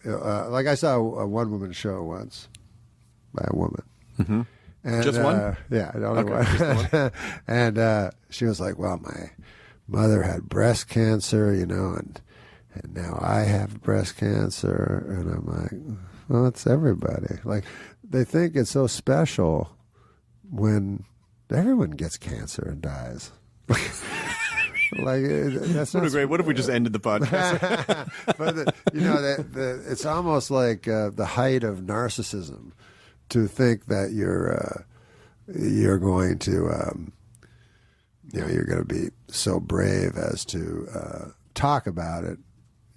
like I saw a one-woman show once by a woman. Mm-hmm. And, just one? Yeah, only one. And she was like, well, my mother had breast cancer, and now I have breast cancer. And I'm like, well, it's everybody. Like, they think it's so special when everyone gets cancer and dies. Like, that's not great. What if we just ended the podcast? But it's almost like the height of narcissism to think that you're going to you're going to be so brave as to talk about it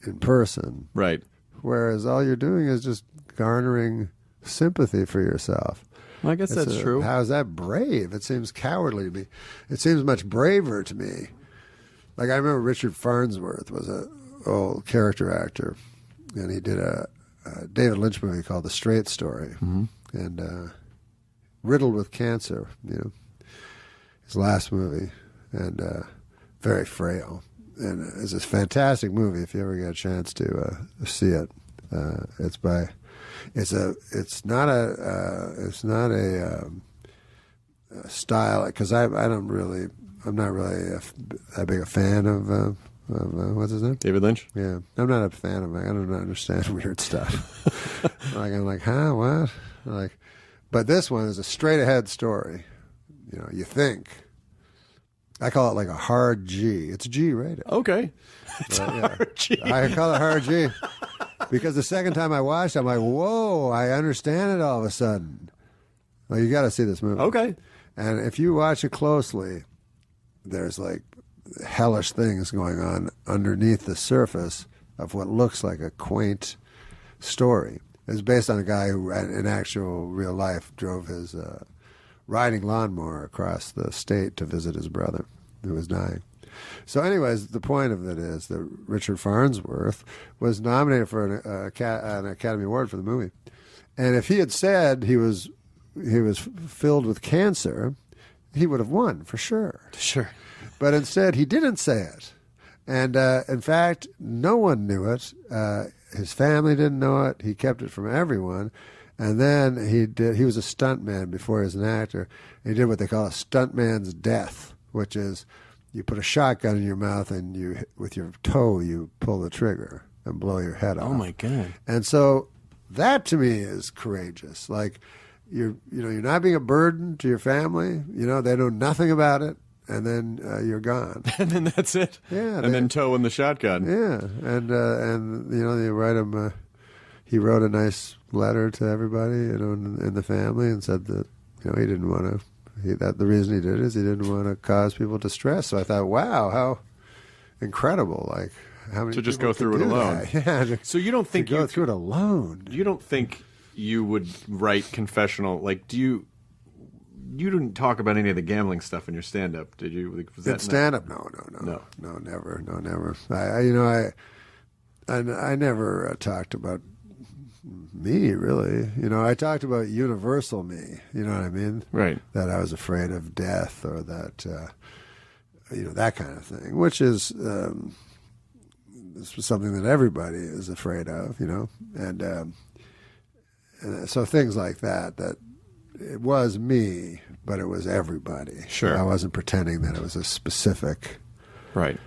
in person, right? Whereas all you're doing is just garnering sympathy for yourself. Well, I guess that's true. How is that brave? It seems cowardly to me. It seems much braver to me. Like, I remember Richard Farnsworth was an old character actor, and he did a David Lynch movie called The Straight Story, and riddled with cancer, his last movie, and very frail. And it's a fantastic movie if you ever get a chance to see it. It's not a style, because I'm not really that big a fan of what's his name? David Lynch? Yeah. I'm not a fan of it. I don't understand weird stuff. I'm like, huh, what? But this one is a straight ahead story. You think. I call it like a hard G. It's G rated. Okay. It's hard G. I call it hard G. Because the second time I watched it, I'm like, whoa, I understand it all of a sudden. Well, you got to see this movie. Okay. And if you watch it closely, there's like hellish things going on underneath the surface of what looks like a quaint story. It's based on a guy who, in actual real life, drove his riding lawnmower across the state to visit his brother who was dying. So anyways, the point of it is that Richard Farnsworth was nominated for an Academy Award for the movie. And if he had said he was filled with cancer, he would have won for sure. Sure. But instead, he didn't say it. And in fact, no one knew it. His family didn't know it. He kept it from everyone. And then he was a stuntman before he was an actor. He did what they call a stuntman's death, which is you put a shotgun in your mouth and with your toe you pull the trigger and blow your head off. Oh my God. And so that to me is courageous. Like you're not being a burden to your family. They know nothing about it, and then you're gone. And then that's it. Yeah. And then toe in the shotgun. Yeah. And you write him. He wrote a nice letter to everybody, in the family, and said that he didn't want to. The reason he did it is he didn't want to cause people distress. So I thought, wow, how incredible! Like how many to just people go through it alone. Yeah. So you don't think go through it alone? You don't think you would write confessional? Like, do you? You didn't talk about any of the gambling stuff in your stand-up, did you? Was that stand-up? No, never. I never talked about me, really. I talked about universal me. You know what I mean? Right. That I was afraid of death, or that that kind of thing, which is this was something that everybody is afraid of. And so things like that. That it was me, but it was everybody. Sure. I wasn't pretending that it was a specific right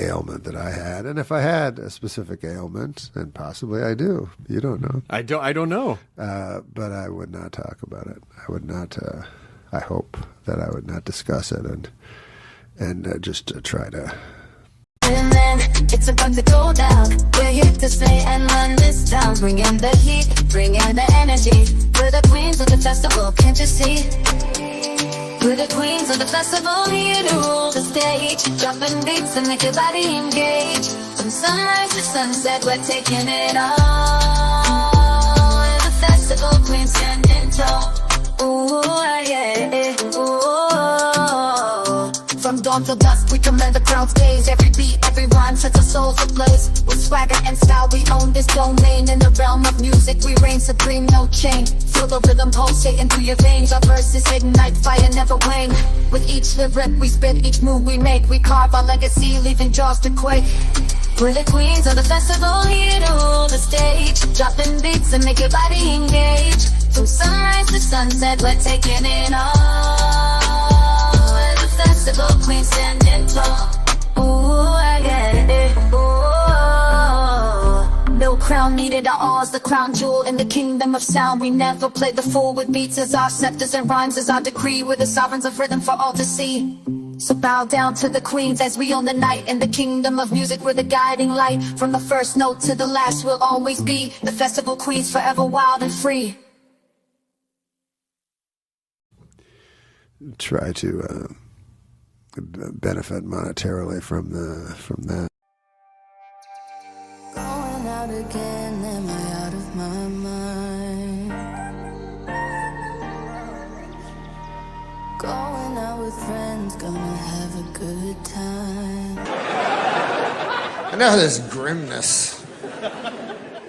ailment that I had. And if I had a specific ailment, and possibly I do, you don't know. I don't know. But I would not talk about it. I would not. I hope that I would not discuss it and just try to. And then it's about to go down. We're here to stay and run this town. Bring in the heat, bring in the energy. We're the queens of the festival, can't you see? We're the queens of the festival, here to rule the stage. Dropping beats and make your body engage. From sunrise to sunset, we're taking it all. We're the festival queens standing tall. Ooh, yeah, ooh. From dawn till dusk, we command the crowd's gaze. Every beat, every rhyme sets our souls ablaze. With swagger and style, we own this domain. In the realm of music, we reign supreme, no chain. Feel the rhythm pulsating through your veins. Our verses ignite, fire never wane. With each lyric we spit, each move we make, we carve our legacy, leaving jaws to quake. We're the queens of the festival, here to rule the stage. dropping beats and make your body engage. From sunrise to sunset, we're taking it all. We're the festival queen standing tall. Ooh, I get it. Ooh. No crown needed, our all's the crown jewel in the kingdom of sound. We never play the fool with beats as our scepters and rhymes as our decree. We're the sovereigns of rhythm for all to see. So bow down to the queens as we own the night. In the kingdom of music, we're the guiding light. From the first note to the last, we'll always be the festival queens, forever wild and free. Try to benefit monetarily from that. Going out again, am I out of my mind? Going out with friends, gonna have a good time. I know this grimness.